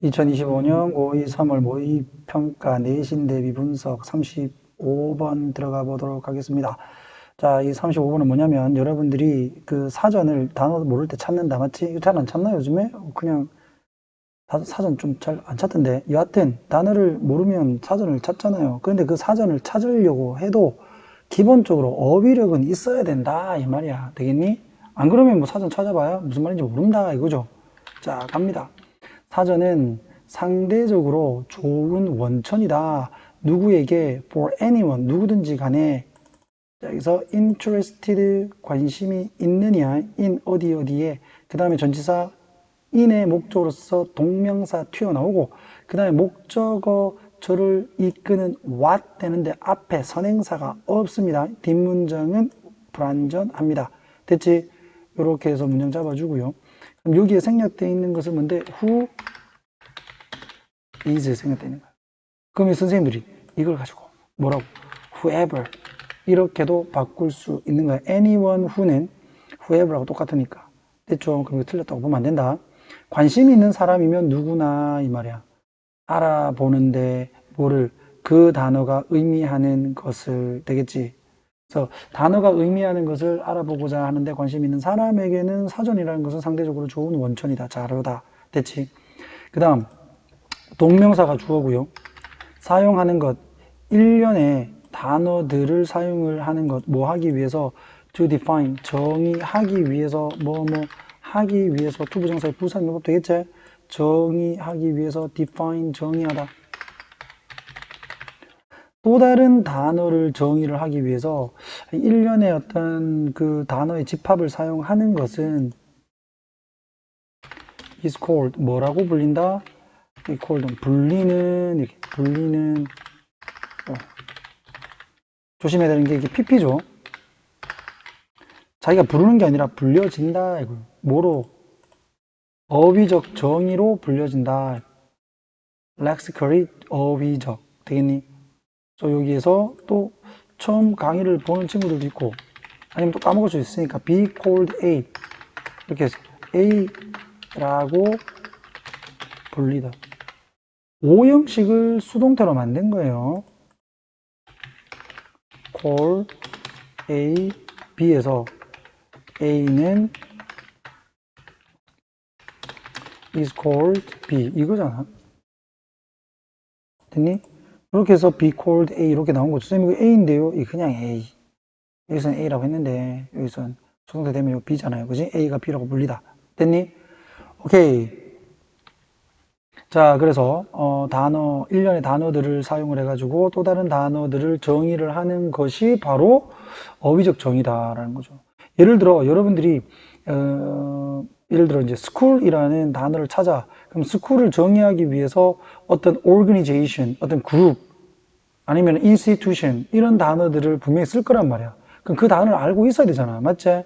2025년 고2 3월 모의평가 내신 대비 분석 35번 들어가 보도록 하겠습니다. 자, 이 35번은 뭐냐면 여러분들이 그 사전을 단어 모를 때 찾는다. 맞지? 이거 잘 안 찾나 요즘에? 그냥 사전 좀 잘 안 찾던데. 여하튼 단어를 모르면 사전을 찾잖아요. 그런데 그 사전을 찾으려고 해도 기본적으로 어휘력은 있어야 된다 이 말이야. 되겠니? 안 그러면 뭐 사전 찾아봐야 무슨 말인지 모른다 이거죠. 자, 갑니다. 사전은 상대적으로 좋은 원천이다. 누구에게 for anyone 누구든지 간에 여기서 interested 관심이 있느냐 in 어디 어디에 그 다음에 전치사 in의 목적으로서 동명사 튀어나오고 그 다음에 목적어 저를 이끄는 what 되는데 앞에 선행사가 없습니다. 뒷문장은 불완전합니다. 됐지? 이렇게 해서 문장 잡아주고요. 그럼 여기에 생략되어 있는 것은 뭔데? who is 생각되어 있는 거야. 그럼 이 선생님들이 이걸 가지고 뭐라고? whoever 이렇게도 바꿀 수 있는 거야. anyone who는 whoever하고 똑같으니까. 됐죠? 그럼 이거 틀렸다고 보면 안 된다. 관심 있는 사람이면 누구나 이 말이야. 알아보는데 뭐를 그 단어가 의미하는 것을 되겠지. 그래서 단어가 의미하는 것을 알아보고자 하는데 관심 있는 사람에게는 사전이라는 것은 상대적으로 좋은 원천이다. 자료다. 됐지? 그 다음 동명사가 주어고요. 사용하는 것, 일련의 단어들을 사용을 하는 것, 뭐 하기 위해서 to define, 정의하기 위해서 뭐 하기 위해서 투부정사의 부사용법 되겠지? 정의하기 위해서 define, 정의하다. 또 다른 단어를 정의를 하기 위해서 일련의 어떤 그 단어의 집합을 사용하는 것은 is called 뭐라고 불린다? called 불리는 이렇게 불리는 조심해야 되는 게 이게 PP죠. 자기가 부르는 게 아니라 불려진다. 이거 뭐로? 어휘적 정의로 불려진다. 렉시컬이 어휘적 되겠니? 저 여기에서 또 처음 강의를 보는 친구들도 있고 아니면 또 까먹을 수 있으니까 be called A 이렇게 해서 A라고 불리다. 오형식을 수동태로 만든 거예요. call A, B에서 A는 is called B 이거잖아. 됐니? 이렇게 해서 be called A 이렇게 나온 거죠. 선생님 이거 A인데요. 이 그냥 A. 여기서는 A라고 했는데 여기서는 수동태 되면 이거 B잖아요. 그지? A가 B라고 불리다. 됐니? 오케이. 자, 그래서 단어 일련의 단어들을 사용을 해가지고 또 다른 단어들을 정의를 하는 것이 바로 어휘적 정의다라는 거죠. 예를 들어 여러분들이 예를 들어 이제 school이라는 단어를 찾아. 그럼 school을 정의하기 위해서 어떤 organization, 어떤 그룹 아니면 institution 이런 단어들을 분명히 쓸 거란 말이야. 그럼 그 단어를 알고 있어야 되잖아. 맞지?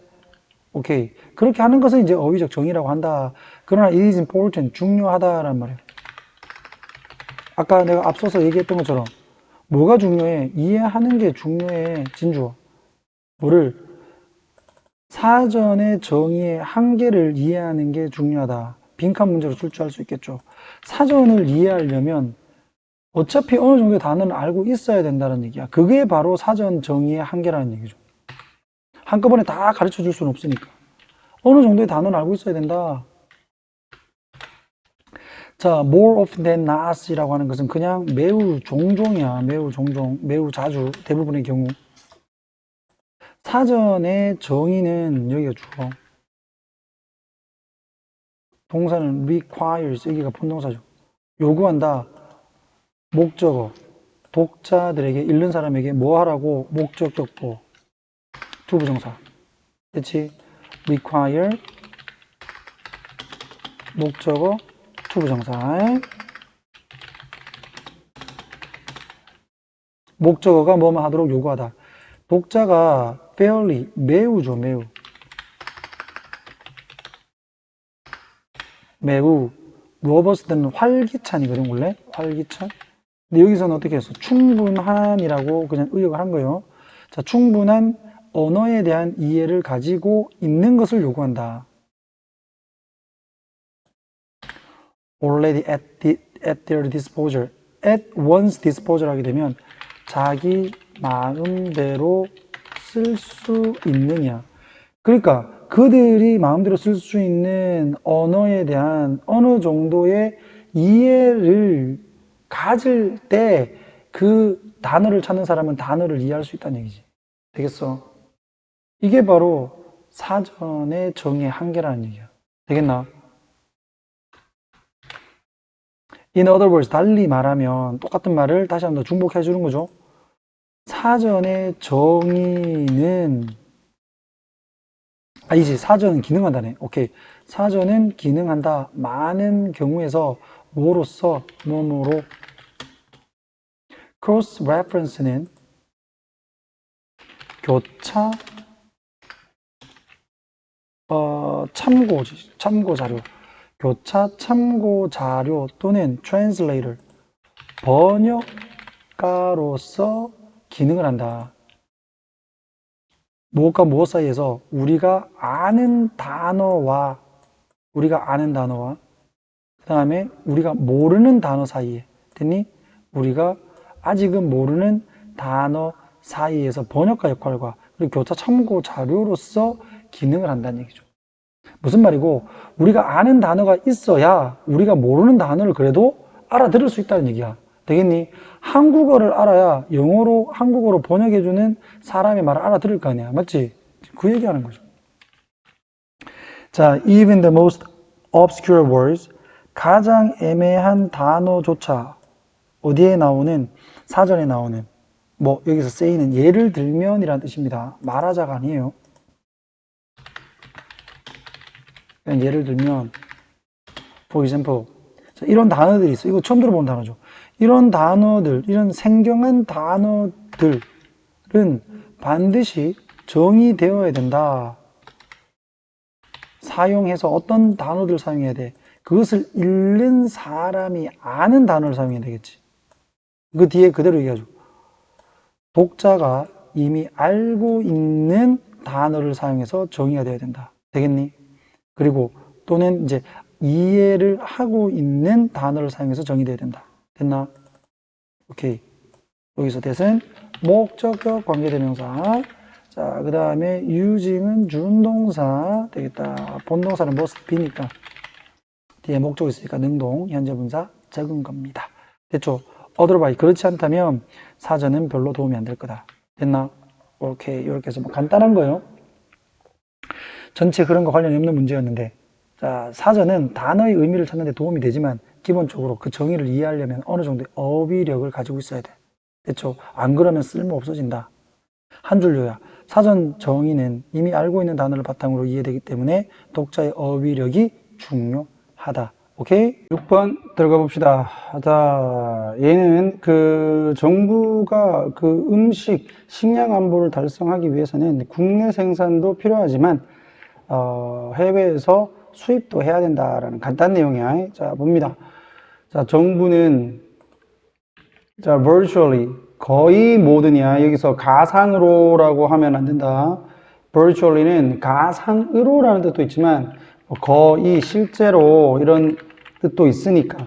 오케이. 그렇게 하는 것은 이제 어휘적 정의라고 한다. 그러나 it is important, 중요하다란 말이야. 아까 내가 앞서서 얘기했던 것처럼 뭐가 중요해? 이해하는 게 중요해. 진주어. 뭐를? 사전의 정의의 한계를 이해하는 게 중요하다. 빈칸 문제로 출제할 수 있겠죠. 사전을 이해하려면 어차피 어느 정도의 단어는 알고 있어야 된다는 얘기야. 그게 바로 사전 정의의 한계라는 얘기죠. 한꺼번에 다 가르쳐 줄 수는 없으니까. 어느 정도의 단어는 알고 있어야 된다. 자, more often than not이라고 하는 것은 그냥 매우 종종이야. 매우 종종, 매우 자주, 대부분의 경우. 사전의 정의는 여기가 주어. 동사는 requires, 여기가 본동사죠. 요구한다. 목적어. 독자들에게, 읽는 사람에게 뭐 하라고? 목적격보. 투부정사. 그치? require, 목적어, 투부정사. 목적어가 뭐뭐 하도록 요구하다. 독자가 fairly, 매우죠, 매우. 매우. robust는 활기찬이거든, 원래. 활기찬. 근데 여기서는 어떻게 했어? 충분한이라고 그냥 의역을 한 거예요. 자, 충분한 언어에 대한 이해를 가지고 있는 것을 요구한다. already at their disposal. at one's disposal 하게 되면 자기 마음대로 쓸 수 있느냐. 그러니까 그들이 마음대로 쓸 수 있는 언어에 대한 어느 정도의 이해를 가질 때 그 단어를 찾는 사람은 단어를 이해할 수 있다는 얘기지. 되겠어? 이게 바로 사전의 정의의 한계라는 얘기야. 되겠나? In other words, 달리 말하면 똑같은 말을 다시 한번 더 중복해 주는 거죠. 사전의 정의는 아니지, 사전은 기능한다네. 오케이. 사전은 기능한다. 많은 경우에서 뭐로서 뭐뭐로 cross reference는 교차 참고 자료, 교차 참고 자료 또는 translator 번역가로서 기능을 한다. 무엇과 무엇 사이에서 우리가 아는 단어와 그 다음에 우리가 모르는 단어 사이에, 됐니? 우리가 아직은 모르는 단어 사이에서 번역가 역할과 그리고 교차 참고 자료로서 기능을 한다는 얘기죠. 무슨 말이고, 우리가 아는 단어가 있어야 우리가 모르는 단어를 그래도 알아들을 수 있다는 얘기야. 되겠니? 한국어를 알아야 영어로 한국어로 번역해주는 사람의 말을 알아들을 거 아니야. 맞지? 그 얘기하는 거죠. 자, even the most obscure words, 가장 애매한 단어조차 어디에 나오는, 사전에 나오는, 뭐 여기서 say는 예를 들면이라는 뜻입니다. 말하자가 아니에요. 그냥 예를 들면 for example, 자, 이런 단어들이 있어. 이거 처음 들어본 단어죠. 이런 단어들, 이런 생경한 단어들은 반드시 정의되어야 된다. 사용해서 어떤 단어들을 사용해야 돼? 그것을 읽는 사람이 아는 단어를 사용해야 되겠지. 그 뒤에 그대로 얘기하죠. 독자가 이미 알고 있는 단어를 사용해서 정의가 되어야 된다. 되겠니? 그리고 또는 이제 이해를 하고 있는 단어를 사용해서 정의되어야 된다. 됐나? 오케이. 여기서 that은 목적격 관계대명사. 자, 그 다음에 using은 준동사 되겠다. 본동사는 must be니까 뒤에 목적이 있으니까 능동, 현재분사 적은 겁니다. 됐죠? otherwise 그렇지 않다면 사전은 별로 도움이 안 될 거다. 됐나? 오케이. 이렇게 해서 뭐 간단한 거예요. 전체 그런 거 관련이 없는 문제였는데, 자, 사전은 단어의 의미를 찾는 데 도움이 되지만 기본적으로 그 정의를 이해하려면 어느 정도의 어휘력을 가지고 있어야 돼. 됐죠? 안 그러면 쓸모 없어진다. 한 줄 요약. 사전 정의는 이미 알고 있는 단어를 바탕으로 이해되기 때문에 독자의 어휘력이 중요하다. 오케이? 6번 들어가 봅시다. 자, 얘는 그 정부가 그 식량 안보를 달성하기 위해서는 국내 생산도 필요하지만 해외에서 수입도 해야 된다라는 간단한 내용이야. 자, 봅니다. 자, 정부는 자, virtually 거의 모든이야. 여기서 가상으로라고 하면 안 된다. virtually는 가상으로라는 뜻도 있지만 거의 실제로 이런 뜻도 있으니까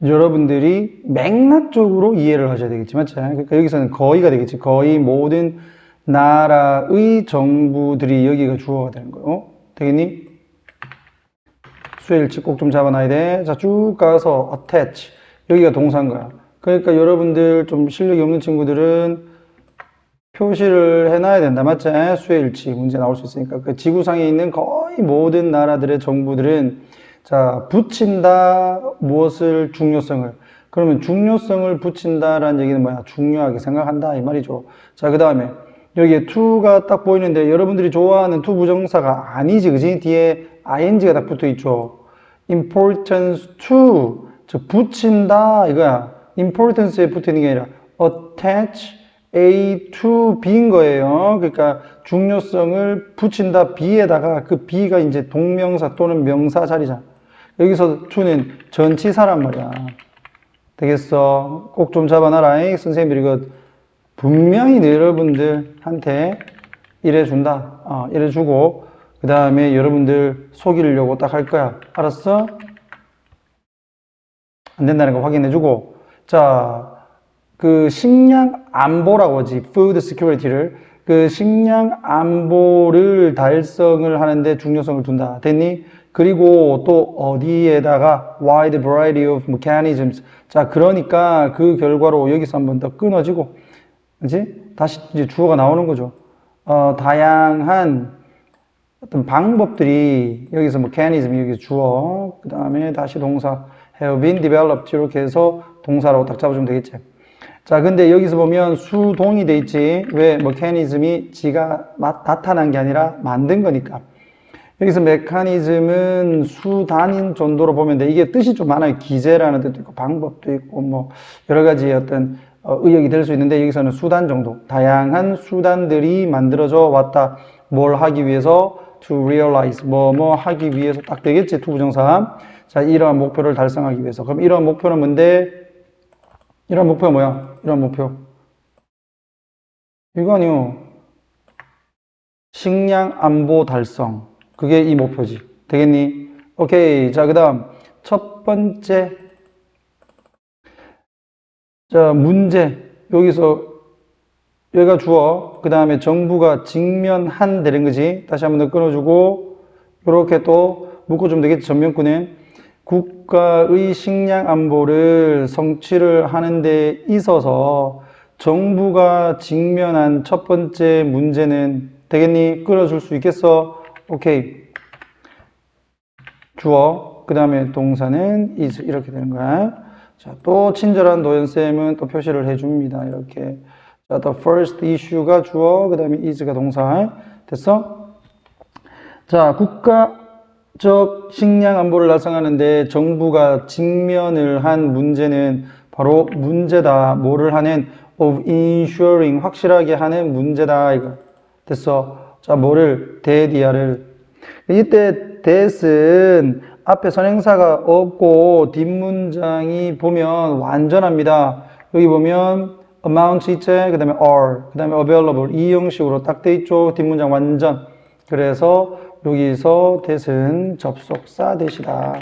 여러분들이 맥락적으로 이해를 하셔야 되겠지, 맞죠? 그러니까 여기서는 거의가 되겠지. 거의 모든 나라의 정부들이 여기가 주어가 되는 거예요. 되겠니? 수일치 꼭 좀 잡아놔야 돼. 자, 쭉 가서 attach. 여기가 동사인 거야. 그러니까 여러분들 좀 실력이 없는 친구들은 표시를 해놔야 된다. 맞지? 수일치 문제 나올 수 있으니까. 그 지구상에 있는 거의 모든 나라들의 정부들은 자, 붙인다. 무엇을? 중요성을. 그러면 중요성을 붙인다라는 얘기는 뭐야? 중요하게 생각한다. 이 말이죠. 자, 그 다음에 여기에 to가 딱 보이는데 여러분들이 좋아하는 to 부정사가 아니지, 그지? 뒤에 ing가 딱 붙어 있죠. importance to, 즉 붙인다 이거야. importance에 붙어 있는 게 아니라 attach A to B인 거예요. 그러니까 중요성을 붙인다 B에다가 그 B가 이제 동명사 또는 명사 자리잖아. 여기서 to는 전치사란 말이야. 되겠어? 꼭 좀 잡아놔라. 선생님들이 이거 분명히 여러분들한테 이래준다. 이래주고 그 다음에 여러분들 속이려고 딱 할 거야. 알았어? 안 된다는 거 확인해주고. 자, 그 식량 안보라고 하지. Food Security를. 그 식량 안보를 달성을 하는데 중요성을 둔다. 됐니? 그리고 또 어디에다가 wide variety of mechanisms. 자, 그러니까 그 결과로 여기서 한번 더 끊어지고, 그지? 다시 이제 주어가 나오는 거죠. 다양한 어떤 방법들이 여기서 mechanism 여기 주어, 그 다음에 다시 동사 have been developed 이렇게 해서 동사라고 딱 잡아주면 되겠지. 자, 근데 여기서 보면 수동이 돼 있지. 왜? mechanism이 지가 나타난 게 아니라 만든 거니까. 여기서 메커니즘은 수단인 정도로 보면 돼. 이게 뜻이 좀 많아요. 기제라는 뜻도 있고, 방법도 있고, 뭐, 여러 가지 어떤 의역이 될 수 있는데, 여기서는 수단 정도. 다양한 수단들이 만들어져 왔다. 뭘 하기 위해서? to realize. 뭐 하기 위해서 딱 되겠지. 투부정사. 자, 이러한 목표를 달성하기 위해서. 그럼 이러한 목표는 뭔데? 이러한 목표가 뭐야? 이러한 목표. 이거 아니요. 식량 안보 달성. 그게 이 목표지. 되겠니? 오케이. 자, 그 다음. 첫 번째. 자, 문제. 여기가 주어. 그 다음에 정부가 직면한 되는 거지. 다시 한번 더 끊어주고, 이렇게 또 묶어주면 되겠지. 전면구는. 국가의 식량 안보를 성취를 하는 데 있어서 정부가 직면한 첫 번째 문제는 되겠니? 끊어줄 수 있겠어? 오케이. 주어, 그 다음에 동사는 is 이렇게 되는 거야. 자, 또 친절한 도연쌤은 또 표시를 해줍니다. 이렇게. 자, the first issue가 주어, 그 다음에 is가 동사. 됐어? 자, 국가적 식량 안보를 달성하는데 정부가 직면을 한 문제는 바로 문제다. 뭐를 하는? of ensuring, 확실하게 하는 문제다. 이거. 됐어? 자, 뭐를? 대디아를. 이때 that은 앞에 선행사가 없고 뒷문장이 보면 완전합니다. 여기 보면 amount 있지? 그 다음에 are, 그 다음에 available 이 형식으로 딱 돼 있죠. 뒷문장 완전. 그래서 여기서 that은 접속사 that이다.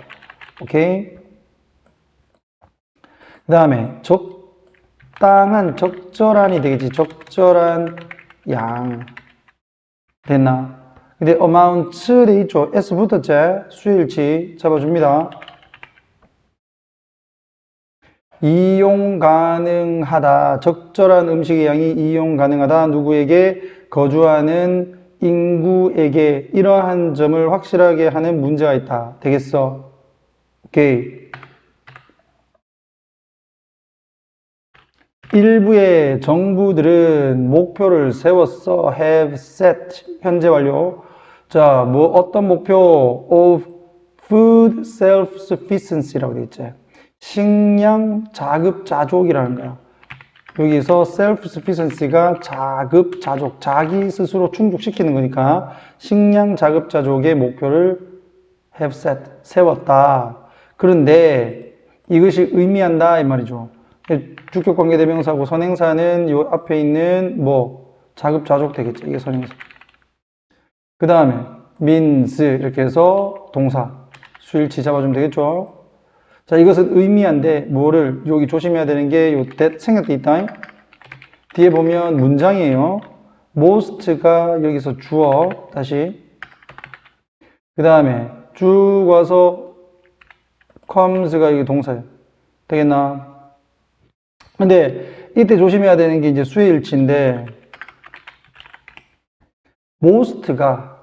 오케이? 그 다음에 적당한, 적절한이 되겠지. 적절한 양. 됐나? 근데 amount 돼 있죠. S 붙었지? 수일치 잡아줍니다. 이용 가능하다. 적절한 음식의 양이 이용 가능하다. 누구에게? 거주하는 인구에게 이러한 점을 확실하게 하는 문제가 있다. 되겠어? 오케이. 일부의 정부들은 목표를 세웠어. have set. 현재 완료. 자, 뭐 어떤 목표? of food self-sufficiency라고 되어 있지. 식량 자급자족이라는 거야. 여기서 self-sufficiency가 자급자족, 자기 스스로 충족시키는 거니까 식량 자급자족의 목표를 have set, 세웠다. 그런데 이것이 의미한다 이 말이죠. 주격관계대명사고 선행사는 요 앞에 있는 뭐 자급자족 되겠죠. 이게 선행사. 그 다음에 means 이렇게 해서 동사 수일치 잡아주면 되겠죠. 자, 이것은 의미한데 뭐를 여기 조심해야 되는 게 요 that 생략돼 있다. 뒤에 보면 문장이에요. most가 여기서 주어 다시 그 다음에 쭉 와서 comes가 여기 동사예요. 되겠나? 근데 이때 조심해야 되는 게 이제 수일치인데 most가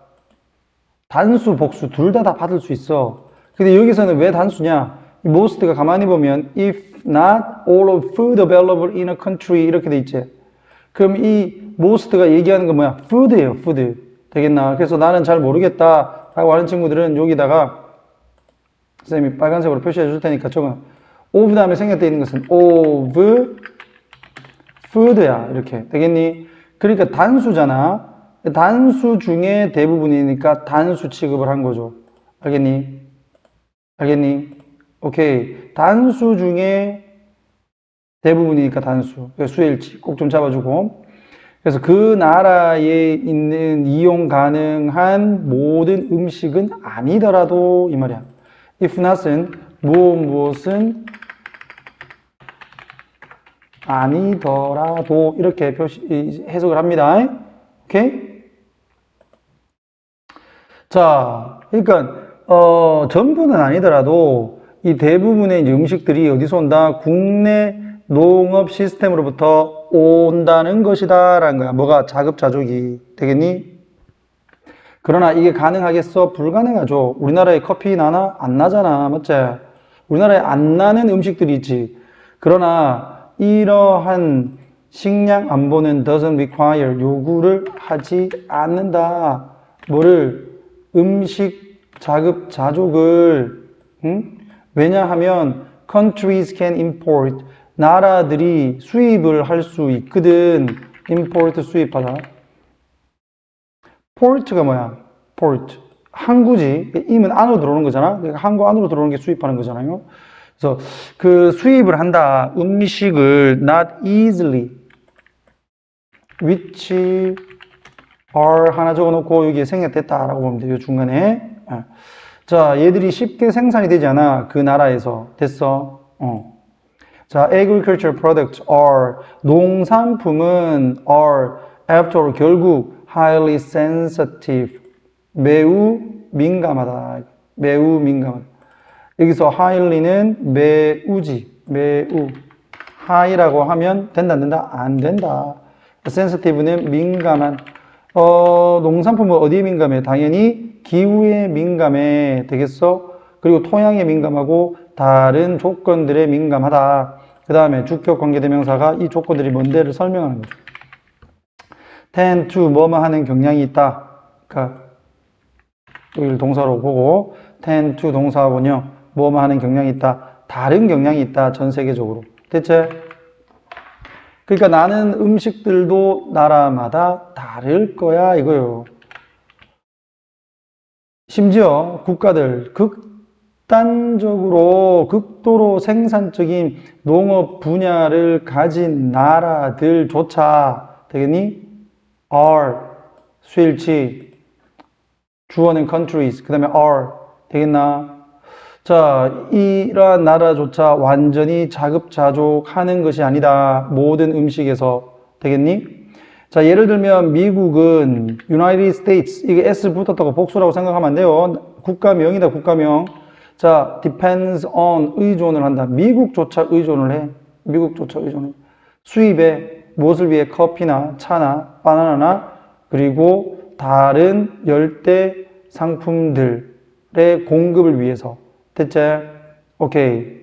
단수, 복수 둘 다 받을 수 있어. 근데 여기서는 왜 단수냐? 이 most가 가만히 보면 if not all of food available in a country 이렇게 돼 있지. 그럼 이 most가 얘기하는 건 뭐야? food예요, food. 되겠나? 그래서 나는 잘 모르겠다 라고 하는 친구들은 여기다가 선생님이 빨간색으로 표시해 줄 테니까 적어. of 다음에 생략되어 있는 것은 of food야. 이렇게 되겠니? 그러니까 단수잖아. 단수 중에 대부분이니까 단수 취급을 한 거죠. 알겠니? 알겠니? 오케이. 단수 중에 대부분이니까 단수. 수일치 꼭 좀 잡아주고. 그래서 그 나라에 있는 이용 가능한 모든 음식은 아니더라도 이 말이야. if not은 무엇은 아니더라도 이렇게 해석을 합니다. 오케이? 자, 그러니까 전부는 아니더라도 이 대부분의 이제 음식들이 어디서 온다? 국내 농업 시스템으로부터 온다는 것이다 라는 거야. 뭐가? 자급자족이 되겠니? 그러나 이게 가능하겠어? 불가능하죠. 우리나라에 커피 나나? 안 나잖아. 맞지? 우리나라에 안 나는 음식들이 있지. 그러나 이러한 식량 안보는 doesn't require 요구를 하지 않는다. 뭐를? 음식 자급자족을 왜냐하면 countries can import 나라들이 수입을 할 수 있거든. import 수입하다. port가 뭐야? port 항구지. 임은 안으로 들어오는 거잖아. 그러니까 항구 안으로 들어오는 게 수입하는 거잖아요. 그래서 그 수입을 한다. 음식을 not easily which are 하나 적어놓고 여기에 생략됐다라고 보면 돼요. 중간에. 자, 얘들이 쉽게 생산이 되지 않아. 그 나라에서. 됐어? 자, agricultural products are 농산품은 are after all 결국 highly sensitive 매우 민감하다. 매우 민감하다. 여기서 highly는 매우지. 매우. high라고 하면 된다 안 된다? 안 된다. sensitive는 민감한. 농산품은 어디에 민감해? 당연히 기후에 민감해. 되겠어? 그리고 토양에 민감하고 다른 조건들에 민감하다. 그 다음에 주격 관계대명사가 이 조건들이 뭔데를 설명하는 거죠. tend to 뭐뭐 하는 경향이 있다. 그러니까 여기를 동사로 보고 tend to 동사 번역 뭐뭐 하는 경향이 있다. 다른 경향이 있다. 전 세계적으로. 대체? 그러니까 나는 음식들도 나라마다 다를 거야 이거요. 심지어 국가들 극도로 생산적인 농업 분야를 가진 나라들조차 되겠니? are 수일치 주어는 countries 그 다음에 are 되겠나? 자, 이러한 나라조차 완전히 자급자족하는 것이 아니다. 모든 음식에서. 되겠니? 자, 예를 들면 미국은 United States, 이게 S 붙었다고 복수라고 생각하면 안 돼요. 국가명이다, 국가명. 자, depends on 의존을 한다. 미국조차 의존을 해. 미국조차 의존을 해. 수입에 무엇을 위해? 커피나 차나 바나나나 그리고 다른 열대 상품들의 공급을 위해서. 됐지? 오케이.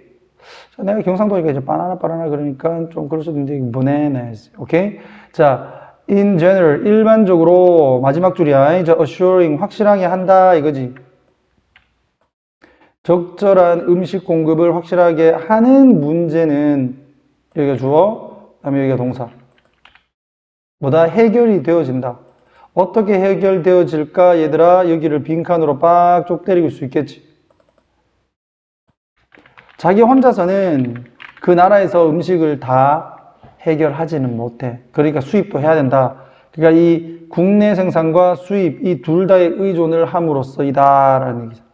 자, 내가 경상도니까 이제 바나나 그러니까 좀 그럴 수도 있는데, 뭐네. 오케이? 자, in general, 일반적으로, 마지막 줄이야. 이제 assuring, 확실하게 한다, 이거지. 적절한 음식 공급을 확실하게 하는 문제는, 여기가 주어, 그 다음에 여기가 동사. 뭐다? 해결이 되어진다. 어떻게 해결되어질까? 얘들아, 여기를 빈칸으로 빡 때리고 수 있겠지. 자기 혼자서는 그 나라에서 음식을 다 해결하지는 못해. 그러니까 수입도 해야 된다. 그러니까 이 국내 생산과 수입 이 둘 다의 의존을 함으로써 이다라는 얘기죠.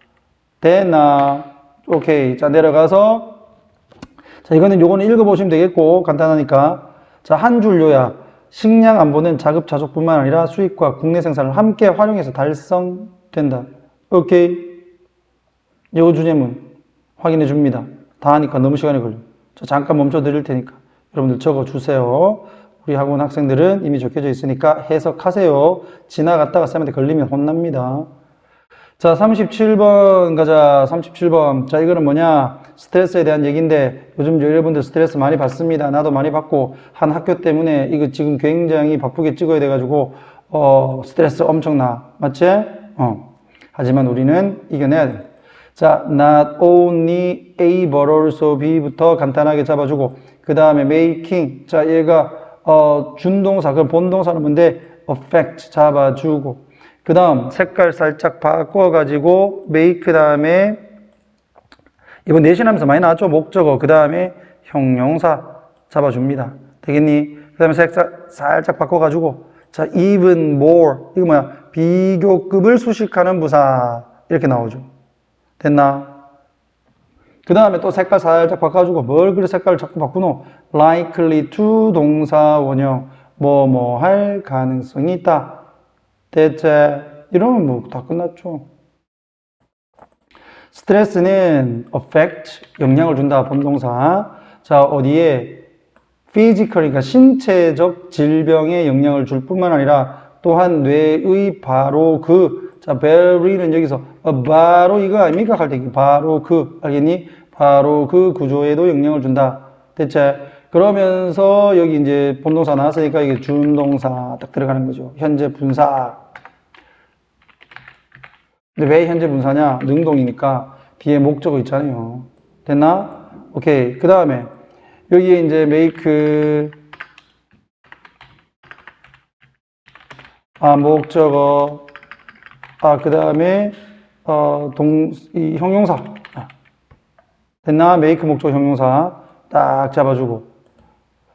됐나? 오케이. 자, 내려가서 자, 요거는 읽어보시면 되겠고 간단하니까 자, 한 줄 요약. 식량 안보는 자급자족뿐만 아니라 수입과 국내 생산을 함께 활용해서 달성된다. 오케이. 요거 주제문 확인해 줍니다. 다 하니까 너무 시간이 걸려. 자, 잠깐 멈춰 드릴 테니까 여러분들 적어 주세요. 우리 학원 학생들은 이미 적혀져 있으니까 해석하세요. 지나갔다가 쌤한테 걸리면 혼납니다. 자, 37번 가자. 37번. 자, 이거는 뭐냐? 스트레스에 대한 얘기인데 요즘 여러분들 스트레스 많이 받습니다. 나도 많이 받고 한 학교 때문에 이거 지금 굉장히 바쁘게 찍어야 돼가지고 스트레스 엄청나. 맞지? 하지만 우리는 이겨내야 돼. 자, not only A but also B부터 간단하게 잡아주고 그 다음에 making. 자, 얘가 준동사, 그럼 본동사는 뭔데? affect 잡아주고 그 다음 색깔 살짝 바꿔가지고 make 다음에 이번 내신하면서 많이 나왔죠? 목적어 그 다음에 형용사 잡아줍니다. 되겠니? 그 다음에 살짝 바꿔가지고, 자, even more. 이거 뭐야? 비교급을 수식하는 부사. 이렇게 나오죠. 됐나? 그 다음에 또 색깔 살짝 바꿔주고, 뭘 그래 색깔을 자꾸 바꾸노? likely to 동사 원형. 뭐 할 가능성이 있다. 대체, 이러면 뭐 다 끝났죠. 스트레스는 affect, 영향을 준다. 본동사. 자, 어디에? physical이니까 신체적 질병에 영향을 줄 뿐만 아니라 또한 뇌의 바로 자, very는 여기서 바로 이거 아닙니까? 할 때 바로 알겠니? 바로 그 구조에도 영향을 준다. 대체 그러면서 여기 이제 본동사 나왔으니까 이게 준동사 딱 들어가는 거죠. 현재 분사. 근데 왜 현재 분사냐? 능동이니까 뒤에 목적어 있잖아요. 됐나? 오케이. 그 다음에 여기에 이제 make 목적어 그 다음에 이 형용사 됐나? make 목적어 형용사 딱 잡아주고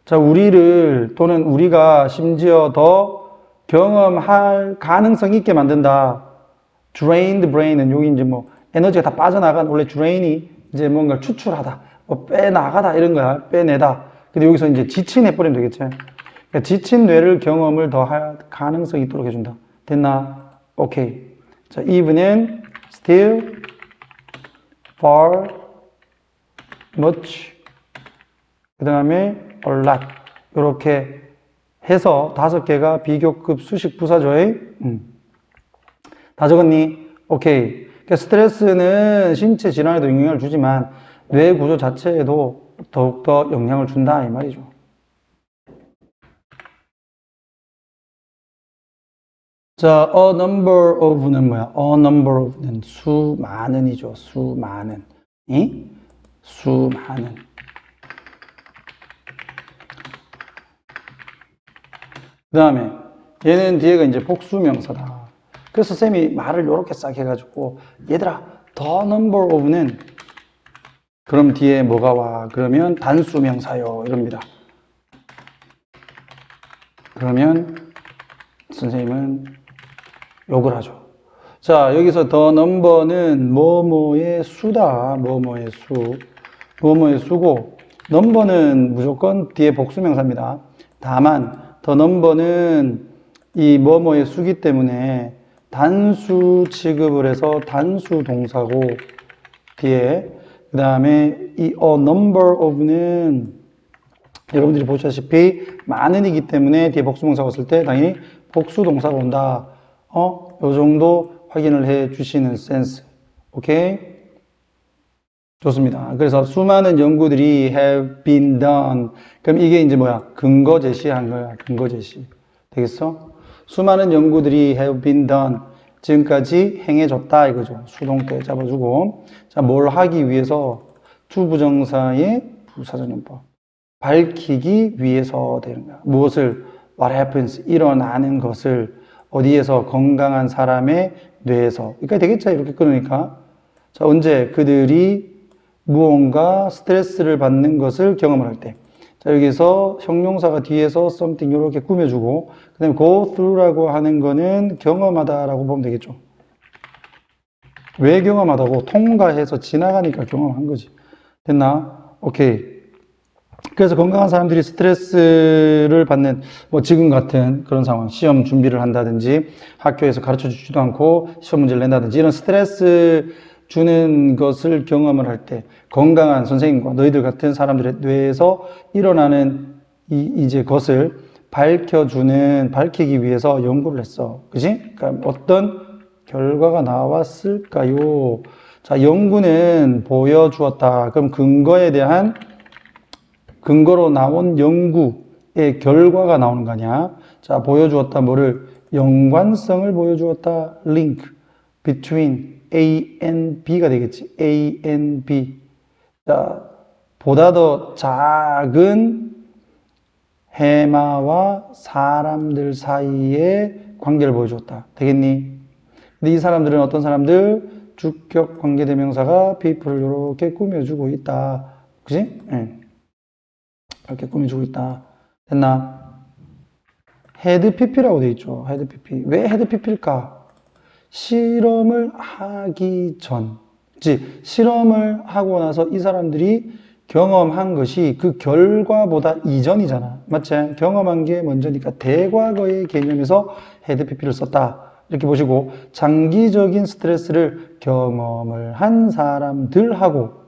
자 우리를 또는 우리가 심지어 더 경험할 가능성 있게 만든다. drained brain은 여기 이제 뭐 에너지가 다 빠져나간 원래 drain이 이제 뭔가를 추출하다 뭐 빼나가다 이런 거야. 빼내다. 근데 여기서 이제 지친 해버리면 되겠지. 그러니까 지친 뇌를 경험을 더 할 가능성이 있도록 해준다. 됐나? 오케이. 자, even은 still, far, much, 그 다음에 a lot. 이렇게 해서 5개가 비교급 수식 부사죠. 다 적었니? 오케이. 그러니까 스트레스는 신체 질환에도 영향을 주지만 뇌 구조 자체에도 더욱더 영향을 준다 이 말이죠. 자, a number of는 뭐야? a number of는 수많은이죠. 수많은. 수많은. 그 다음에 얘는 뒤에가 이제 복수명사다. 그래서 쌤이 말을 이렇게 싹 해가지고 얘들아, the number of는 그럼 뒤에 뭐가 와? 그러면 단수명사요. 이럽니다. 그러면 선생님은 욕을 하죠. 자, 여기서 the number는 뭐뭐의 수다. 뭐뭐의 수. 뭐뭐의 수고 number는 무조건 뒤에 복수명사입니다. 다만 the number는 이 뭐뭐의 수기 때문에 단수 취급을 해서 단수 동사고 뒤에 그 다음에 이 a number of는 여러분들이 보시다시피 많은이기 때문에 뒤에 복수명사가 왔을 때 당연히 복수 동사가 온다. 요 정도 확인을 해 주시는 센스. 오케이? 좋습니다. 그래서 수많은 연구들이 have been done. 그럼 이게 이제 뭐야? 근거 제시한 거야. 근거 제시. 되겠어? 수많은 연구들이 have been done. 지금까지 행해졌다 이거죠. 수동태 잡아주고. 자, 뭘 하기 위해서 투부정사의 부사전용법. 밝히기 위해서 되는 거야. 무엇을? What happens? 일어나는 것을 어디에서? 건강한 사람의 뇌에서. 여기까지 되겠죠? 이렇게 끊으니까. 자, 언제? 그들이 무언가 스트레스를 받는 것을 경험을 할 때. 자, 여기서 형용사가 뒤에서 something 이렇게 꾸며주고, 그 다음에 go through라고 하는 거는 경험하다라고 보면 되겠죠. 왜 경험하다고? 통과해서 지나가니까 경험한 거지. 됐나? 오케이. 그래서 건강한 사람들이 스트레스를 받는 뭐 지금 같은 그런 상황, 시험 준비를 한다든지 학교에서 가르쳐 주지도 않고 시험 문제를 낸다든지 이런 스트레스 주는 것을 경험을 할 때 건강한 선생님과 너희들 같은 사람들의 뇌에서 일어나는 이제 것을 밝히기 위해서 연구를 했어. 그지? 그러니까 어떤 결과가 나왔을까요? 자, 연구는 보여주었다. 그럼 근거로 나온 연구의 결과가 나오는 거 아니야? 자, 보여주었다. 뭐를? 연관성을 보여주었다. link between A and B가 되겠지. A and B. 자, 보다 더 작은 해마와 사람들 사이의 관계를 보여주었다. 되겠니? 근데 이 사람들은 어떤 사람들? 주격 관계대명사가 people을 이렇게 꾸며주고 있다. 그지? 네. 이렇게 꾸며주고 있다. 됐나? 헤드 PP라고 돼 있죠. 헤드 PP. 왜 헤드 PP일까? 실험을 하기 전, 즉 실험을 하고 나서 이 사람들이 경험한 것이 그 결과보다 이전이잖아. 맞지? 경험한 게 먼저니까 대과거의 개념에서 헤드 PP를 썼다. 이렇게 보시고 장기적인 스트레스를 경험을 한 사람들하고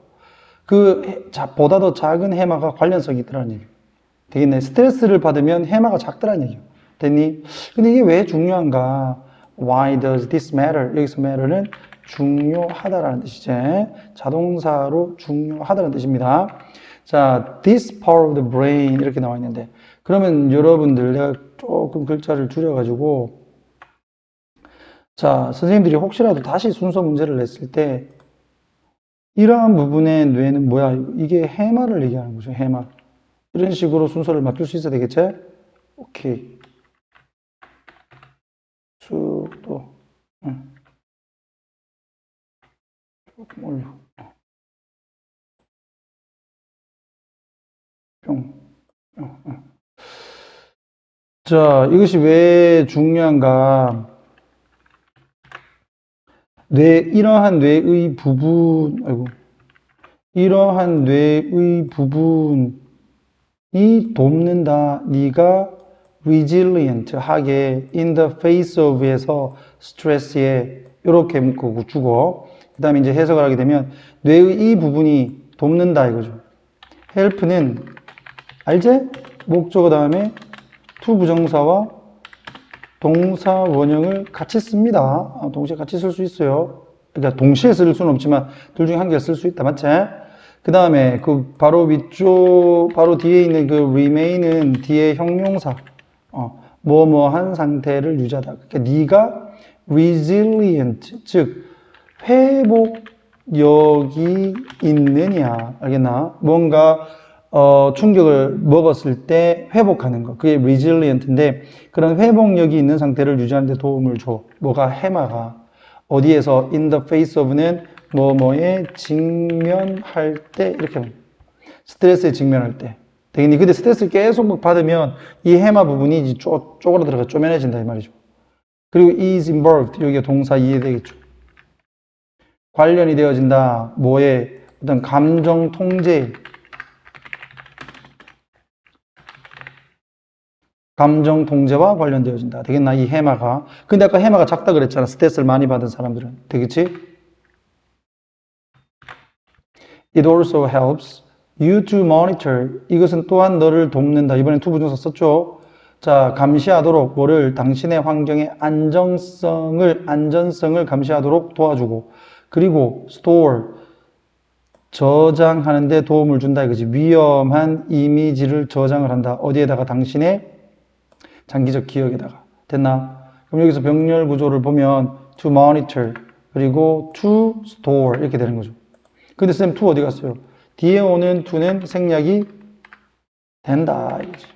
보다 더 작은 해마가 관련성이 있더라는 얘기예요. 되겠네. 스트레스를 받으면 해마가 작더라는 얘기예요. 됐니? 근데 이게 왜 중요한가? Why does this matter? 여기서 matter는 중요하다라는 뜻이지. 자동사로 중요하다는 뜻입니다. 자, this part of the brain 이렇게 나와 있는데 그러면 여러분들 내가 조금 글자를 줄여가지고 자, 선생님들이 혹시라도 다시 순서 문제를 냈을 때 이러한 부분의 뇌는 뭐야? 이게 해마를 얘기하는 거죠. 해마. 이런 식으로 순서를 맞출 수 있어야 되겠지? 오케이. 쭉 또 조금 올려. 자, 이것이 왜 중요한가? 이러한 뇌의 부분, 이러한 뇌의 부분이 돕는다. 네가 resilient 하게 in the face of에서 스트레스에 이렇게 묶고 주고 그 다음에 이제 해석을 하게 되면 뇌의 이 부분이 돕는다 이거죠. help는 알제? 목적어 다음에 to 부정사와 동사 원형을 같이 씁니다. 동시에 같이 쓸 수 있어요. 그러니까 동시에 쓸 수는 없지만 둘 중에 한 개를 쓸 수 있다. 맞지? 그 다음에 그 바로 위쪽, 바로 뒤에 있는 그 remain은 뒤에 형용사. 뭐뭐한 상태를 유지하다. 그러니까 네가 resilient, 즉 회복력이 있느냐. 알겠나? 뭔가 충격을 먹었을 때 회복하는 거. 그게 resilient인데 그런 회복력이 있는 상태를 유지하는 데 도움을 줘. 뭐가 해마가. 어디에서 in the face of는 뭐뭐에 직면할 때 이렇게 합니다. 스트레스에 직면할 때. 되겠니? 근데 스트레스를 계속 받으면 이 해마 부분이 쪼그라들어가 쪼매내진다 이 말이죠. 그리고 is involved 여기가 동사 이해되겠죠. 관련이 되어진다. 뭐에? 어떤 감정 통제. 감정 통제와 관련되어진다. 되겠나? 이 해마가. 근데 아까 해마가 작다 그랬잖아. 스트레스를 많이 받은 사람들은. 되겠지? It also helps you to monitor. 이것은 또한 너를 돕는다. 이번엔 to 부정사 썼죠? 자, 감시하도록 뭐를 당신의 환경의 안전성을 감시하도록 도와주고 그리고 store 저장하는 데 도움을 준다 이거지. 위험한 이미지를 저장을 한다. 어디에다가? 당신의 장기적 기억에다가. 됐나? 그럼 여기서 병렬 구조를 보면 to monitor 그리고 to store 이렇게 되는 거죠. 근데 쌤 to 어디 갔어요? 뒤에 오는 to는 생략이 된다 이거지.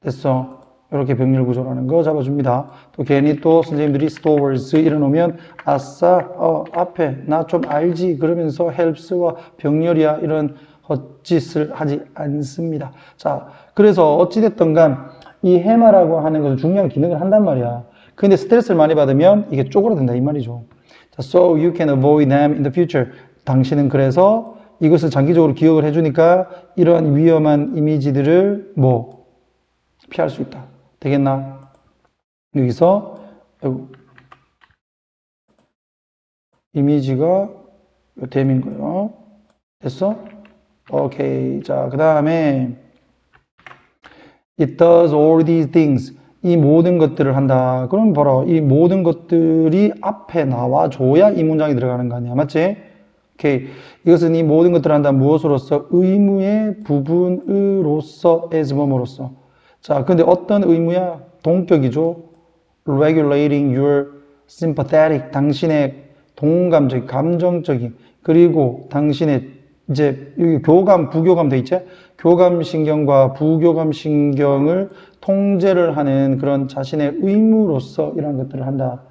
됐어. 이렇게 병렬 구조라는 거 잡아줍니다. 또 괜히 또 선생님들이 stores 이래놓으면 아싸 앞에 나 좀 알지 그러면서 helps와 병렬이야 이런 헛짓을 하지 않습니다. 자, 그래서 어찌됐든 간 이 해마라고 하는 것은 중요한 기능을 한단 말이야. 근데 스트레스를 많이 받으면 이게 쪼그라든다 이 말이죠. 자, so you can avoid them in the future. 당신은 그래서 이것을 장기적으로 기억을 해주니까 이러한 위험한 이미지들을 피할 수 있다. 되겠나? 여기서 이미지가 댐인 거예요. 됐어? 오케이. 자, 그 다음에 It does all these things. 이 모든 것들을 한다. 그럼 봐라. 이 모든 것들이 앞에 나와줘야 이 문장이 들어가는 거 아니야. 맞지? 오케이. 이것은 이 모든 것들을 한다. 무엇으로서? 의무의 부분으로서 as 뭐뭐로서. 자, 근데 어떤 의무야? 동격이죠. Regulating your sympathetic. 당신의 동감적, 감정적인. 그리고 당신의 이제 여기 교감, 부교감 돼 있지? 교감신경과 부교감신경을 통제를 하는 그런 자신의 의무로서 이런 것들을 한다.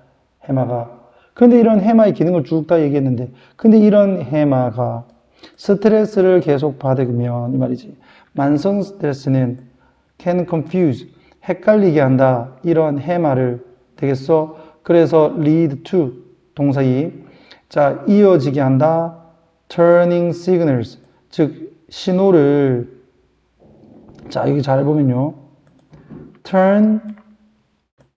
해마가. 근데 이런 해마의 기능을 쭉 다 얘기했는데 근데 이런 해마가 스트레스를 계속 받으면 이 말이지. 만성 스트레스는 can confuse. 헷갈리게 한다. 이런 해마를 되겠어? 그래서 lead to 동사이 자 이어지게 한다. turning signals 즉 신호를 자 여기 잘 보면요. turn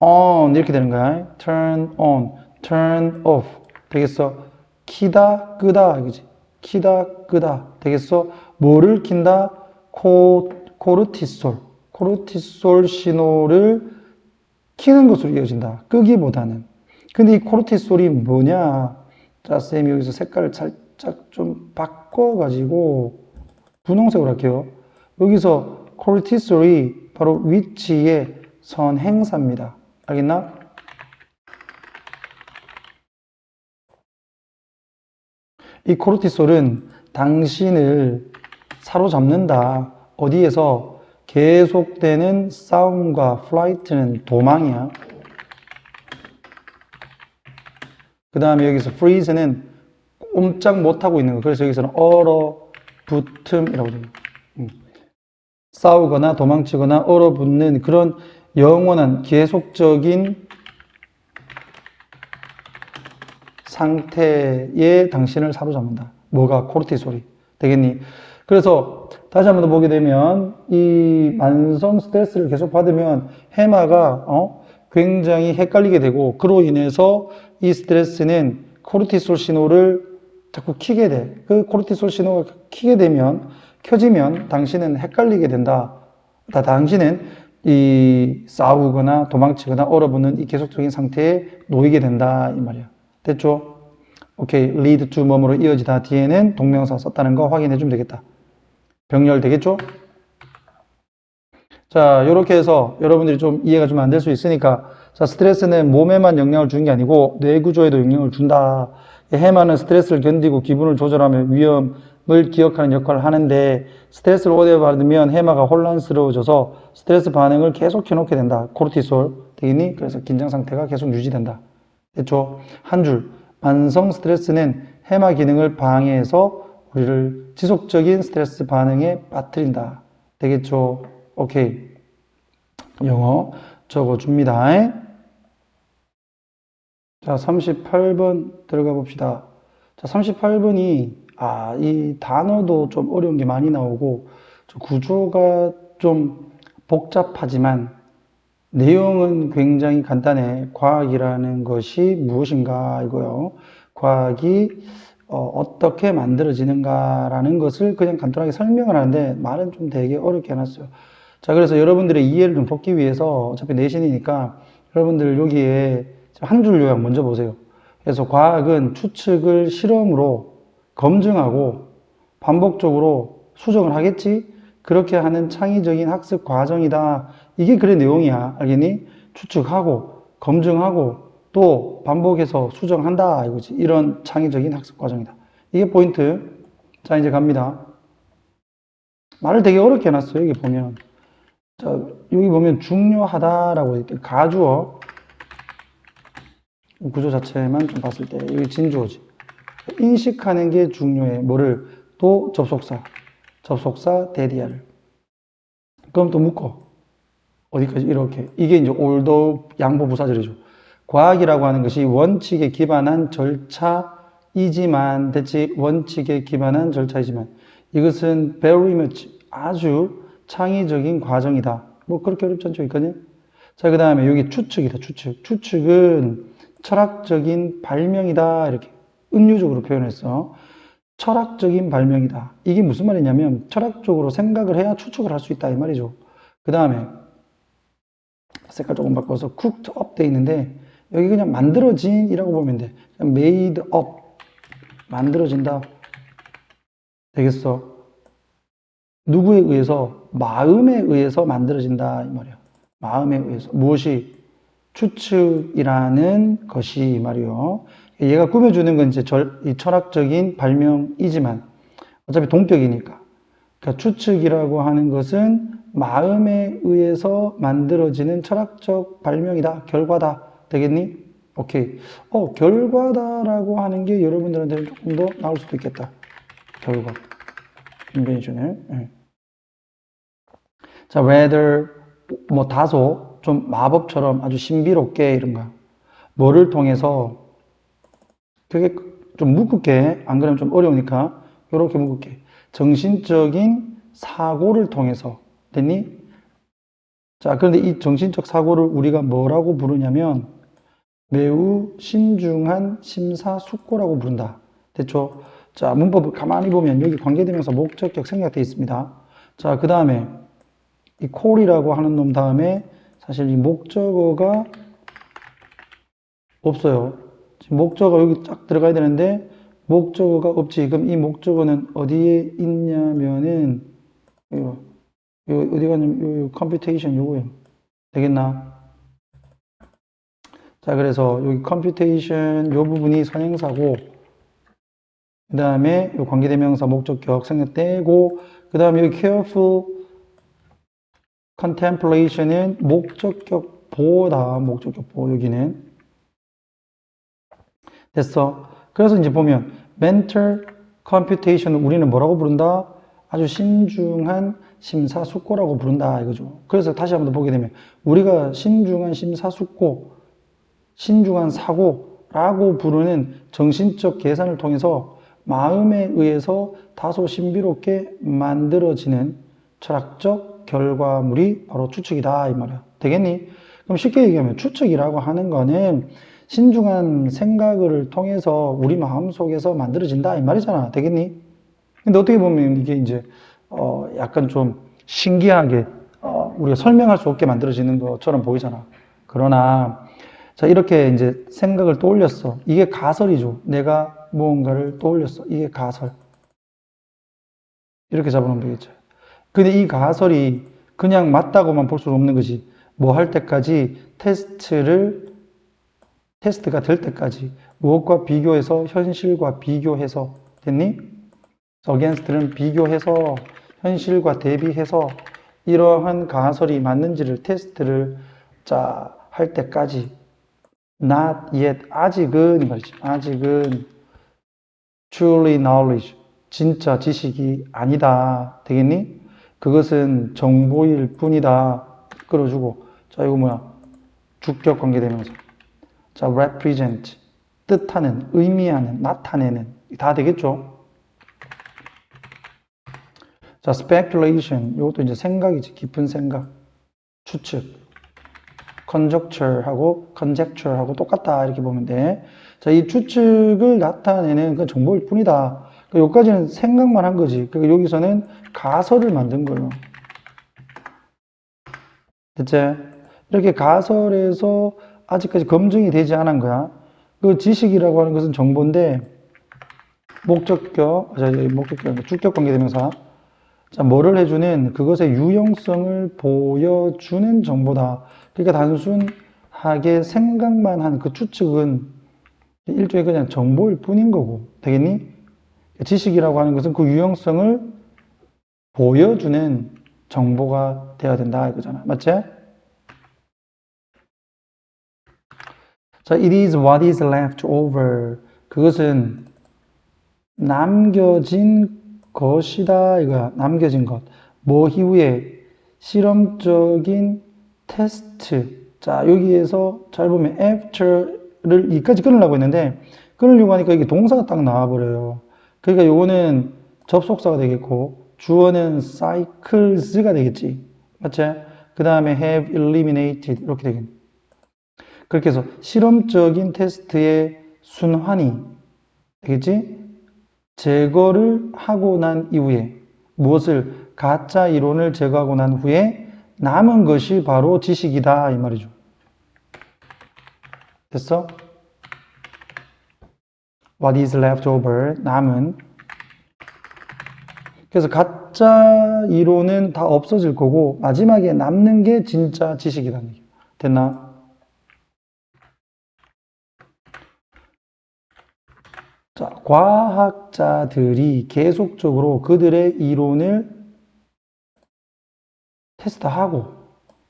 on 이렇게 되는 거야. turn on, turn off 되겠어? 키다 끄다 이거지. 키다 끄다 되겠어? 뭐를 킨다? 코르티솔 신호를 키는 것으로 이어진다. 끄기보다는. 근데 이 코르티솔이 뭐냐? 자, 쌤이 여기서 색깔을 살짝 좀 바꿔가지고 분홍색으로 할게요. 여기서 코르티솔이 바로 위치의 선행사입니다. 알겠나? 이 코르티솔은 당신을 사로잡는다. 어디에서? 계속되는 싸움과 플라이트는 도망이야. 그 다음에 여기서 freeze는 꼼짝 못하고 있는 거. 그래서 여기서는 얼어붙음이라고 돼요. 싸우거나 도망치거나 얼어붙는 그런 영원한 계속적인 상태에 당신을 사로잡는다. 뭐가? 코르티솔이. 되겠니? 그래서 다시 한 번 더 보게 되면 이 만성 스트레스를 계속 받으면 해마가 굉장히 헷갈리게 되고 그로 인해서 이 스트레스는 코르티솔 신호를 자꾸 키게 돼. 그 코르티솔 신호가 키게 되면 켜지면 당신은 헷갈리게 된다. 당신은 이 싸우거나 도망치거나 얼어붙는 이 계속적인 상태에 놓이게 된다 이 말이야. 됐죠? 오케이. lead to 뭐뭐로 이어지다 뒤에는 동명사 썼다는 거 확인해 주면 되겠다. 병렬 되겠죠? 자, 이렇게 해서 여러분들이 좀 이해가 좀 안 될 수 있으니까 자, 스트레스는 몸에만 영향을 주는 게 아니고 뇌 구조에도 영향을 준다. 해마는 스트레스를 견디고 기분을 조절하며 위험을 기억하는 역할을 하는데 스트레스를 오래 받으면 해마가 혼란스러워져서 스트레스 반응을 계속 켜놓게 된다. 코르티솔 되겠니? 그래서 긴장 상태가 계속 유지된다. 됐죠? 한 줄. 만성 스트레스는 해마 기능을 방해해서 우리를 지속적인 스트레스 반응에 빠뜨린다. 되겠죠? 오케이. 영어 적어줍니다. 자, 38번 들어가 봅시다. 자, 38번이, 이 단어도 좀 어려운 게 많이 나오고, 구조가 좀 복잡하지만, 내용은 굉장히 간단해. 과학이라는 것이 무엇인가, 이거요. 과학이 어떻게 만들어지는가라는 것을 그냥 간단하게 설명을 하는데, 말은 좀 되게 어렵게 해놨어요. 자, 그래서 여러분들의 이해를 좀 돕기 위해서 어차피 내신이니까 여러분들 여기에 한 줄 요약 먼저 보세요. 그래서 과학은 추측을 실험으로 검증하고 반복적으로 수정을 하겠지? 그렇게 하는 창의적인 학습 과정이다. 이게 글의 내용이야. 알겠니? 추측하고 검증하고 또 반복해서 수정한다. 이거지. 이런 창의적인 학습 과정이다. 이게 포인트. 자, 이제 갑니다. 말을 되게 어렵게 해놨어요. 여기 보면. 자, 여기 보면 중요하다라고 이렇게 가주어 구조 자체만 좀 봤을 때 여기 진주어지. 인식하는 게 중요해. 뭐를? 또 접속사 대디아를. 그럼 또 묶어. 어디까지? 이렇게. 이게 이제 올더 양보 부사절이죠. 과학이라고 하는 것이 원칙에 기반한 절차이지만, 됐지? 원칙에 기반한 절차이지만, 이것은 very much 아주 창의적인 과정이다. 뭐 그렇게 어렵지 않죠? 있거든요. 자, 그 다음에 여기 추측이다. 추측은 철학적인 발명이다. 이렇게 은유적으로 표현했어. 철학적인 발명이다. 이게 무슨 말이냐면 철학적으로 생각을 해야 추측을 할 수 있다 이 말이죠. 그 다음에 색깔 조금 바꿔서 cooked up 돼 있는데 여기 그냥 만들어진 이라고 보면 돼. made up 만들어진다. 되겠어. 누구에 의해서? 마음에 의해서 만들어진다 이 말이야. 마음에 의해서. 무엇이? 추측이라는 것이 이 말이요. 얘가 꾸며주는 건 이제 이 철학적인 발명이지만 어차피 동격이니까. 그러니까 추측이라고 하는 것은 마음에 의해서 만들어지는 철학적 발명이다. 결과다. 되겠니? 오케이. 결과다라고 하는 게 여러분들한테는 조금 더 나올 수도 있겠다. 결과. 인벤션을. 네. 자, whether 뭐 다소 좀 마법처럼 아주 신비롭게 이런 거야. 뭐를 통해서 그게 좀 묶을게. 안 그러면 좀 어려우니까 이렇게 묶을게. 정신적인 사고를 통해서 됐니? 자, 그런데 이 정신적 사고를 우리가 뭐라고 부르냐면 매우 신중한 심사숙고라고 부른다. 됐죠? 자, 문법을 가만히 보면 여기 관계대명사 목적격 생략되어 있습니다. 자, 그 다음에 이 콜이라고 하는 놈 다음에 사실 이 목적어가 없어요. 지금 목적어 여기 쫙 들어가야 되는데 목적어가 없지. 그럼 이 목적어는 어디에 있냐면은 이거 어디 가냐면 요 컴퓨테이션 요거예요. 되겠나? 자, 그래서 여기 컴퓨테이션 요 부분이 선행사고 그 다음에 요 관계대명사 목적격 생략되고 그 다음에 여기 careful contemplation은 목적격 보다 목적격 보 여기는 됐어. 그래서 이제 보면 mental computation을 우리는 뭐라고 부른다? 아주 신중한 심사숙고라고 부른다 이거죠. 그래서 다시 한번 더 보게 되면 우리가 신중한 심사숙고, 신중한 사고라고 부르는 정신적 계산을 통해서 마음에 의해서 다소 신비롭게 만들어지는 철학적 결과물이 바로 추측이다 이 말이야. 되겠니? 그럼 쉽게 얘기하면 추측이라고 하는 거는 신중한 생각을 통해서 우리 마음속에서 만들어진다 이 말이잖아. 되겠니? 근데 어떻게 보면 이게 이제 약간 좀 신기하게 우리가 설명할 수 없게 만들어지는 것처럼 보이잖아. 그러나 자 이렇게 이제 생각을 떠올렸어. 이게 가설이죠. 내가 무언가를 떠올렸어. 이게 가설. 이렇게 잡아놓으면 되겠죠. 근데 이 가설이 그냥 맞다고만 볼 수는 없는 것이 뭐 할 때까지 테스트가 될 때까지 무엇과 비교해서 현실과 비교해서 됐니? against는 비교해서 현실과 대비해서 이러한 가설이 맞는지를 테스트를 자 할 때까지 not yet 아직은 말이지 아직은 truly knowledge 진짜 지식이 아니다 되겠니? 그것은 정보일 뿐이다 끌어주고 자 이거 뭐야 주격 관계대명사 자 represent 뜻하는 의미하는 나타내는 다 되겠죠? 자 speculation 이것도 이제 생각이지 깊은 생각 추측 conjecture하고 똑같다 이렇게 보면 돼. 자, 이 추측을 나타내는 그 정보일 뿐이다. 여기까지는 생각만 한 거지. 그러니까 여기서는 가설을 만든 거예요. 됐지? 이렇게 가설에서 아직까지 검증이 되지 않은 거야. 그 지식이라고 하는 것은 정보인데 주격 관계대명사. 자, 뭐를 해주는 그것의 유용성을 보여주는 정보다. 그러니까 단순하게 생각만 한 그 추측은 일종의 그냥 정보일 뿐인 거고. 되겠니? 지식이라고 하는 것은 그 유용성을 보여주는 정보가 되어야 된다 이거잖아. 맞지? 자, it is what is left over. 그것은 남겨진 것이다 이거야. 남겨진 것. 뭐 이후에 실험적인 테스트. 자, 여기에서 잘 보면 after를 이까지 끊으려고 했는데 끊으려고 하니까 이게 동사가 딱 나와버려요. 그러니까 요거는 접속사가 되겠고 주어는 cycles가 되겠지. 맞지? 그 다음에 have eliminated 이렇게 되겠네. 그렇게 해서 실험적인 테스트의 순환이 되겠지? 제거를 하고 난 이후에 무엇을 가짜 이론을 제거하고 난 후에 남은 것이 바로 지식이다 이 말이죠. 됐어? What is left over? 남은. 그래서 가짜 이론은 다 없어질 거고 마지막에 남는 게 진짜 지식이라는 얘기. 됐나? 자, 과학자들이 계속적으로 그들의 이론을 테스트하고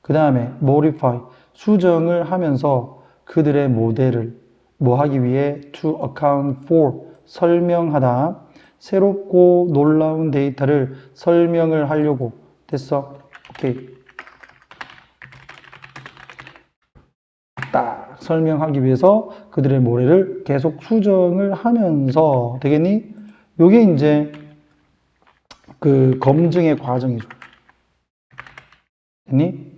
그 다음에 modify, 수정을 하면서 그들의 모델을 뭐 하기 위해 to account for, 설명하다 새롭고 놀라운 데이터를 설명을 하려고 됐어? 오케이. 딱 설명하기 위해서 그들의 모래를 계속 수정을 하면서 되겠니? 요게 이제 그 검증의 과정이죠. 됐니?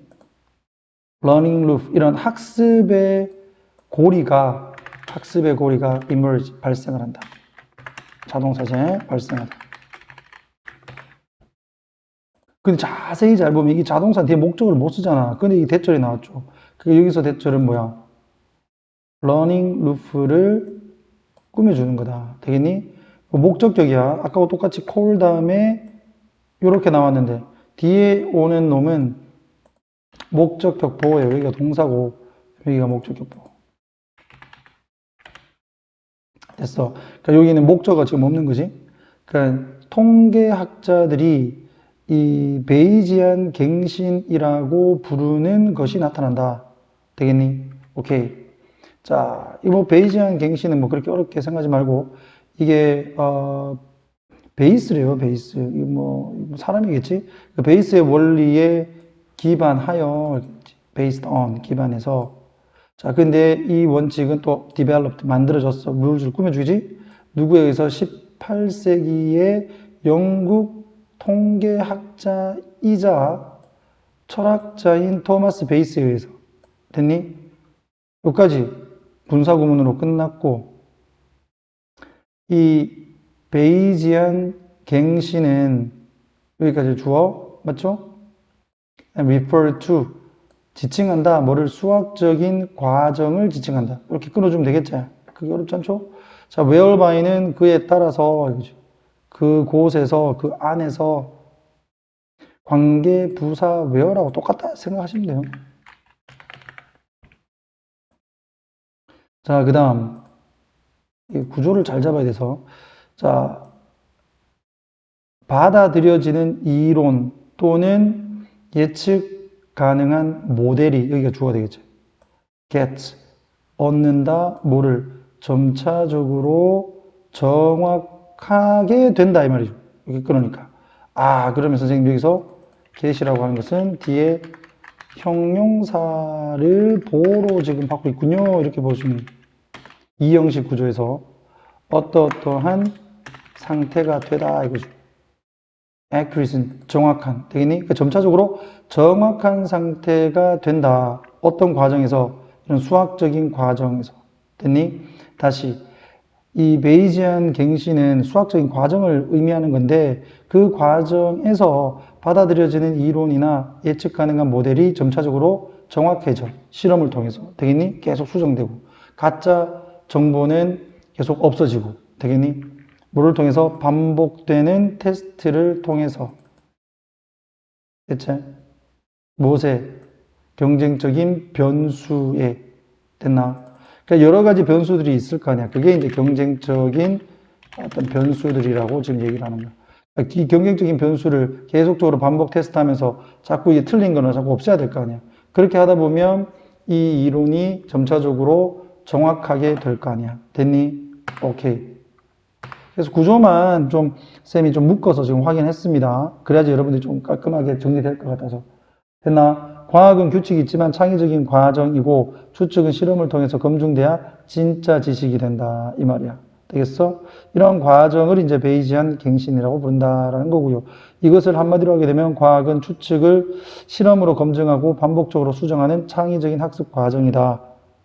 learning loop 이런 학습의 고리가 emerge 발생을 한다. 자동사제 발생하다. 근데 자세히 잘 보면 이게 자동사 뒤에 목적을 못 쓰잖아. 근데 이 대절이 나왔죠. 그 여기서 대절은 뭐야? learning loop를 꾸며주는 거다. 되겠니? 목적격이야. 아까와 똑같이 call 다음에 이렇게 나왔는데 뒤에 오는 놈은 목적격 보호예요. 여기가 동사고 여기가 목적격 보호. 됐어. 그러니까 여기는 목적어가 지금 없는 거지. 그러니까 통계학자들이 이 베이지안 갱신이라고 부르는 것이 나타난다. 되겠니? 오케이. 자, 이 뭐 베이지안 갱신은 뭐 그렇게 어렵게 생각하지 말고 이게 베이스래요. 베이스. 이거 뭐 사람이겠지. 그 베이스의 원리에 기반하여 based on 기반해서 자, 근데 이 원칙은 또 developed 만들어졌어. 룰을 꾸며주지. 누구에 의해서 18세기의 영국 통계학자이자 철학자인 토마스 베이스에 의해서. 됐니? 여기까지 분사구문으로 끝났고 이 베이지안 갱신은 여기까지 주어 맞죠? refer to 지칭한다. 뭐를 수학적인 과정을 지칭한다. 이렇게 끊어주면 되겠지? 그게 어렵지 않죠? 자, whereby는 그에 따라서 그곳에서 그 안에서 관계 부사 where라고 똑같다 생각하시면 돼요. 자, 그 다음 구조를 잘 잡아야 돼서 자, 받아들여지는 이론 또는 예측 가능한 모델이 여기가 주어가 되겠죠. get 얻는다 뭐를 점차적으로 정확하게 된다 이 말이죠. 여기 그러니까 그러면 선생님 여기서 get이라고 하는 것은 뒤에 형용사를 보호로 지금 받고 있군요. 이렇게 보시면 이 형식 구조에서 어떠한 상태가 되다 이거죠. accuracy 정확한 되겠니? 그러니까 점차적으로 정확한 상태가 된다. 어떤 과정에서 이런 수학적인 과정에서 됐니? 다시 이 베이지안 갱신은 수학적인 과정을 의미하는 건데 그 과정에서 받아들여지는 이론이나 예측 가능한 모델이 점차적으로 정확해져. 실험을 통해서 되겠니? 계속 수정되고 가짜 정보는 계속 없어지고 되겠니? 뭐를 통해서? 반복되는 테스트를 통해서 대체 무엇에? 경쟁적인 변수에 됐나? 그러니까 여러 가지 변수들이 있을 거 아니야. 그게 이제 경쟁적인 어떤 변수들이라고 지금 얘기를 하는 거야. 그러니까 이 경쟁적인 변수를 계속적으로 반복 테스트하면서 자꾸 이게 틀린 거는 자꾸 없애야 될 거 아니야. 그렇게 하다 보면 이 이론이 점차적으로 정확하게 될 거 아니야. 됐니? 오케이. 그래서 구조만 좀 쌤이 좀 묶어서 지금 확인했습니다. 그래야지 여러분들이 좀 깔끔하게 정리될 것 같아서. 됐나? 과학은 규칙이 있지만 창의적인 과정이고 추측은 실험을 통해서 검증돼야 진짜 지식이 된다. 이 말이야. 되겠어? 이런 과정을 이제 베이지안 갱신이라고 부른다라는 거고요. 이것을 한마디로 하게 되면 과학은 추측을 실험으로 검증하고 반복적으로 수정하는 창의적인 학습 과정이다.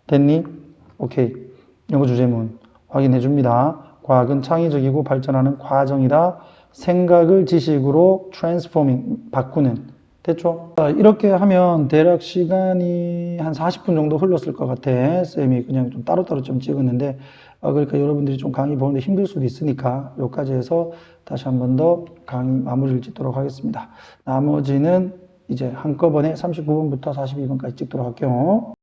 됐니? 오케이. 영어 주제문 확인해 줍니다. 과학은 창의적이고 발전하는 과정이다. 생각을 지식으로 transforming, 바꾸는. 됐죠? 이렇게 하면 대략 시간이 한 40분 정도 흘렀을 것 같아. 쌤이 그냥 좀 따로따로 좀 찍었는데, 그러니까 여러분들이 좀 강의 보는데 힘들 수도 있으니까 여기까지 해서 다시 한 번 더 강의 마무리를 짓도록 하겠습니다. 나머지는 이제 한꺼번에 39번부터 42번까지 찍도록 할게요.